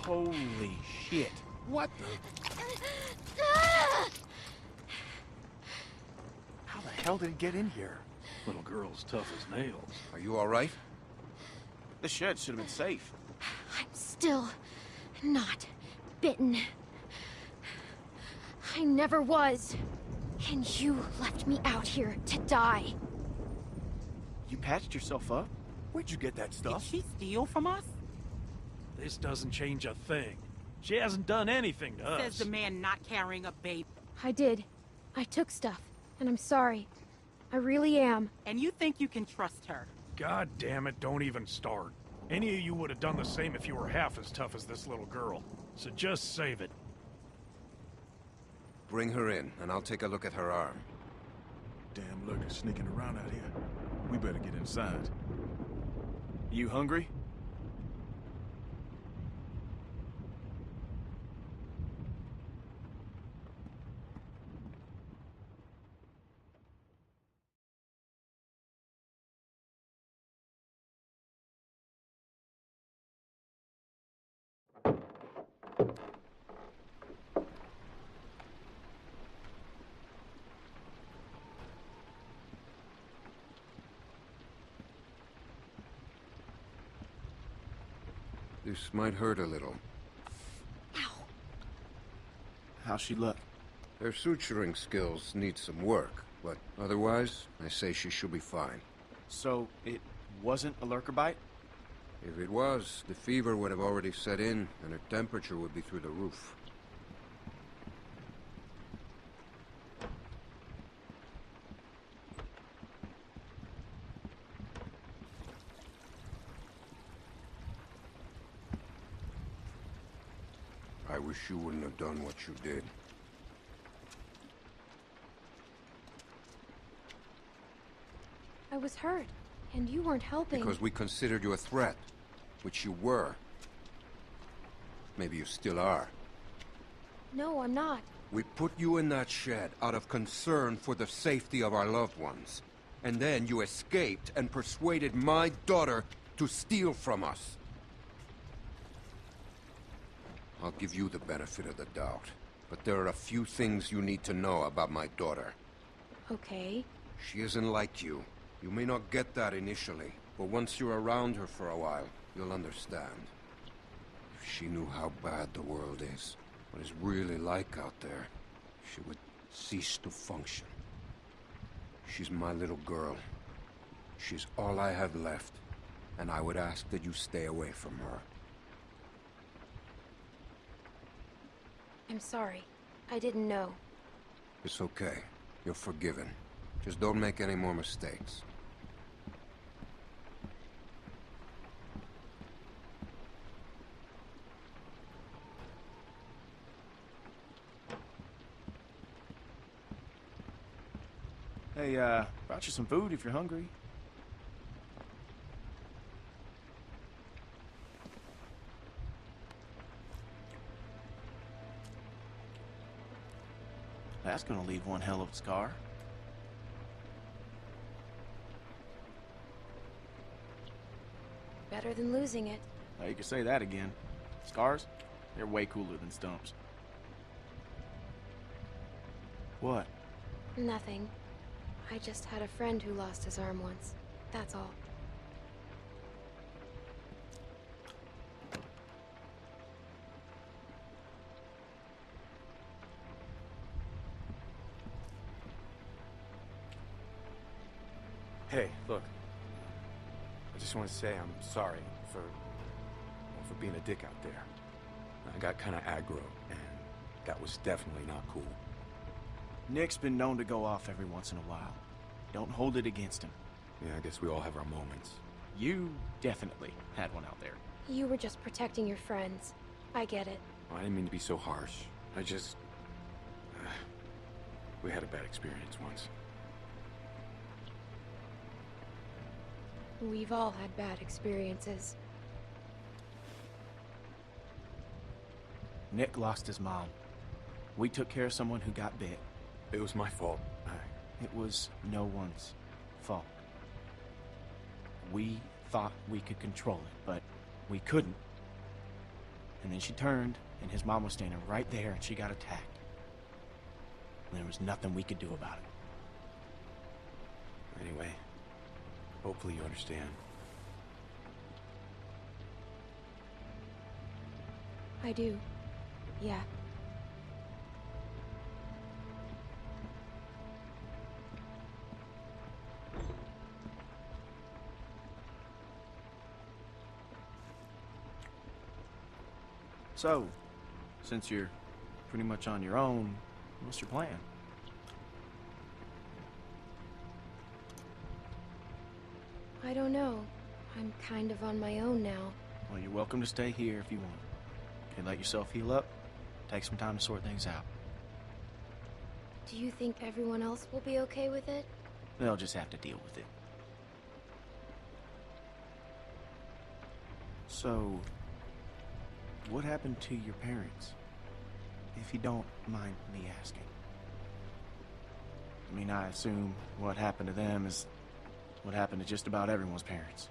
Holy shit. What the? How the hell did it get in here? Little girl's tough as nails. Are you all right? This shed should have been safe. I'm still not bitten. I never was. And you left me out here to die. You patched yourself up? Where'd you get that stuff? Did she steal from us? This doesn't change a thing. She hasn't done anything to us. Says the man not carrying a baby. I did. I took stuff, and I'm sorry. I really am. And you think you can trust her? God damn it, don't even start. Any of you would have done the same if you were half as tough as this little girl. So just save it. Bring her in, and I'll take a look at her arm. Damn lurkers sneaking around out here. We better get inside. You hungry? This might hurt a little. Ow. How's she look? Her suturing skills need some work, but otherwise, I say she should be fine. So, it wasn't a lurker bite? If it was, the fever would have already set in, and her temperature would be through the roof. I wish you wouldn't have done what you did. I was hurt, and you weren't helping. Because we considered you a threat, which you were. Maybe you still are. No, I'm not. We put you in that shed out of concern for the safety of our loved ones. And then you escaped and persuaded my daughter to steal from us. I'll give you the benefit of the doubt, but there are a few things you need to know about my daughter. Okay. She isn't like you. You may not get that initially, but once you're around her for a while, you'll understand. If she knew how bad the world is, what it's really like out there, she would cease to function. She's my little girl. She's all I have left, and I would ask that you stay away from her. I'm sorry. I didn't know. It's okay. You're forgiven. Just don't make any more mistakes. Hey, brought you some food if you're hungry. That's gonna leave one hell of a scar. Better than losing it. Now, you can say that again. Scars? They're way cooler than stumps. What? Nothing. I just had a friend who lost his arm once. That's all. Hey, look. I just want to say I'm sorry for being a dick out there. I got kind of aggro, and that was definitely not cool. Nick's been known to go off every once in a while. Don't hold it against him. Yeah, I guess we all have our moments. You definitely had one out there. You were just protecting your friends. I get it. I didn't mean to be so harsh. I just... we had a bad experience once. We've all had bad experiences. Nick lost his mom. We took care of someone who got bit. It was my fault. It was no one's fault. We thought we could control it, but we couldn't. And then she turned, and his mom was standing right there, and she got attacked. And there was nothing we could do about it. Anyway, hopefully you understand. I do. Yeah. So, since you're pretty much on your own, what's your plan? I don't know. I'm kind of on my own now. Well, you're welcome to stay here if you want. Okay, let yourself heal up. Take some time to sort things out. Do you think everyone else will be okay with it? They'll just have to deal with it. So, what happened to your parents? If you don't mind me asking. I mean, I assume what happened to them is what happened to just about everyone's parents.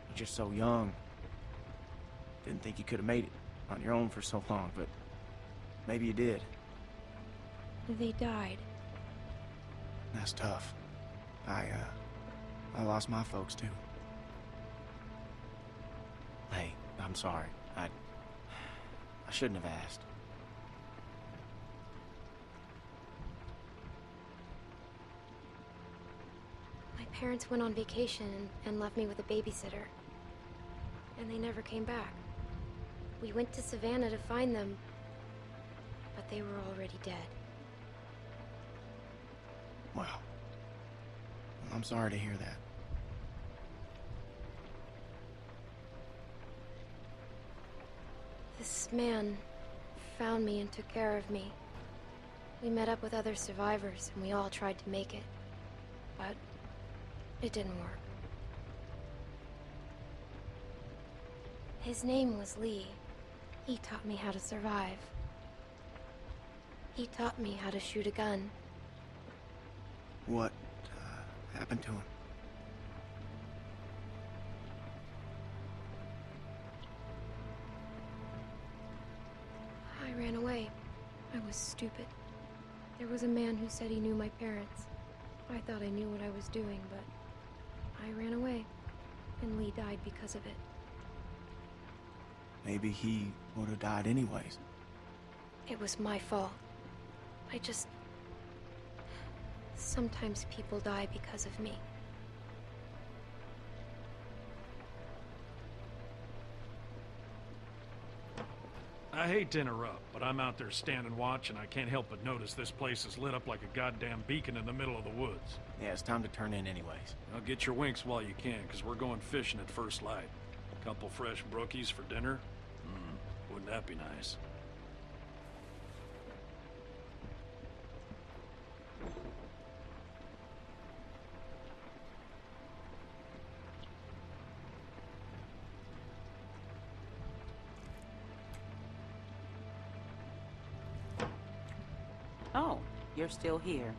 You're just so young. Didn't think you could have made it on your own for so long, but maybe you did. They died. That's tough. I lost my folks too. Hey, I'm sorry. I shouldn't have asked. My parents went on vacation and left me with a babysitter. And they never came back. We went to Savannah to find them, but they were already dead. Wow. I'm sorry to hear that. This man found me and took care of me. We met up with other survivors and we all tried to make it. But it didn't work. His name was Lee. He taught me how to survive. He taught me how to shoot a gun. What happened to him? I ran away. I was stupid. There was a man who said he knew my parents. I thought I knew what I was doing, but I ran away. And Lee died because of it. Maybe he would have died anyways. It was my fault. Sometimes people die because of me. I hate to interrupt, but I'm out there standing watch, and I can't help but notice this place is lit up like a goddamn beacon in the middle of the woods. Yeah, it's time to turn in anyways. Now get your winks while you can, because we're going fishing at first light. Couple fresh brookies for dinner? Wouldn't that be nice? Oh, you're still here.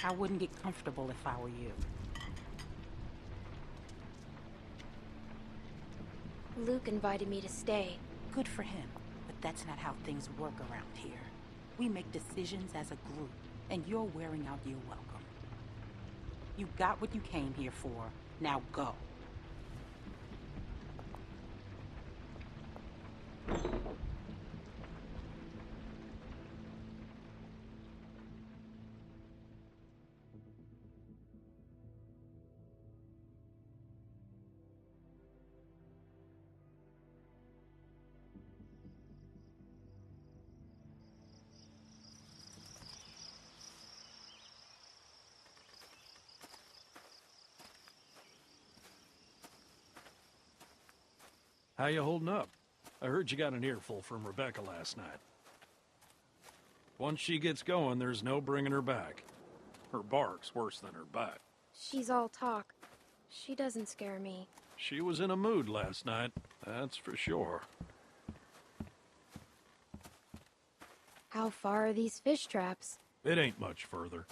I wouldn't get comfortable if I were you. Luke invited me to stay. Good for him, but that's not how things work around here. We make decisions as a group, and you're wearing out your welcome. You got what you came here for. Now go. How you holding up? I heard you got an earful from Rebecca last night. Once she gets going, there's no bringing her back. Her bark's worse than her bite. She's all talk. She doesn't scare me. She was in a mood last night, that's for sure. How far are these fish traps? It ain't much further.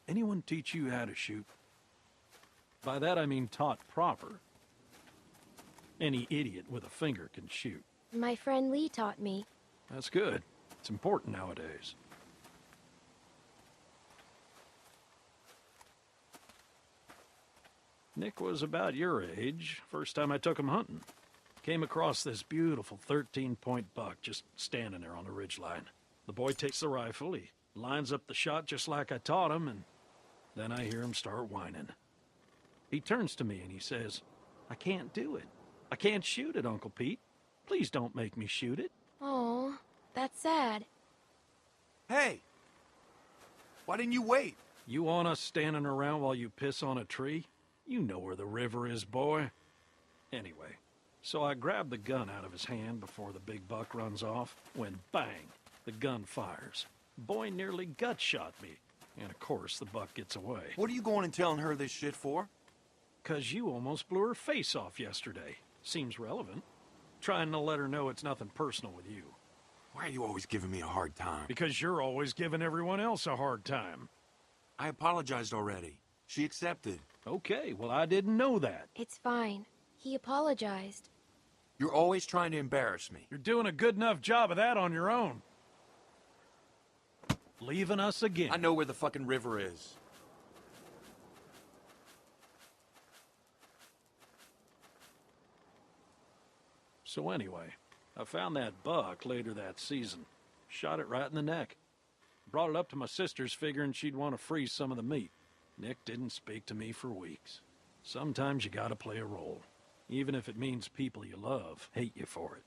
Anyone teach you how to shoot? By that I mean taught proper. Any idiot with a finger can shoot. My friend Lee taught me. That's good. It's important nowadays. Nick was about your age, first time I took him hunting. Came across this beautiful 13-point buck just standing there on the ridgeline. The boy takes the rifle, he lines up the shot just like I taught him, and then I hear him start whining. He turns to me and he says, "I can't do it. I can't shoot it, Uncle Pete. Please don't make me shoot it." Oh, that's sad. Hey! Why didn't you wait? You want us standing around while you piss on a tree? You know where the river is, boy. Anyway, so I grabbed the gun out of his hand before the big buck runs off, when bang, the gun fires. Boy nearly gut shot me, and of course the buck gets away. What are you going and telling her this shit for? 'Cause you almost blew her face off yesterday. Seems relevant. Trying to let her know it's nothing personal with you. Why are you always giving me a hard time? Because you're always giving everyone else a hard time. I apologized already. She accepted. Okay, well I didn't know that. It's fine. He apologized. You're always trying to embarrass me. You're doing a good enough job of that on your own. Leaving us again. I know where the fucking river is. So anyway, I found that buck later that season. Shot it right in the neck. Brought it up to my sister's figuring she'd want to freeze some of the meat. Nick didn't speak to me for weeks. Sometimes you gotta play a role, even if it means people you love hate you for it.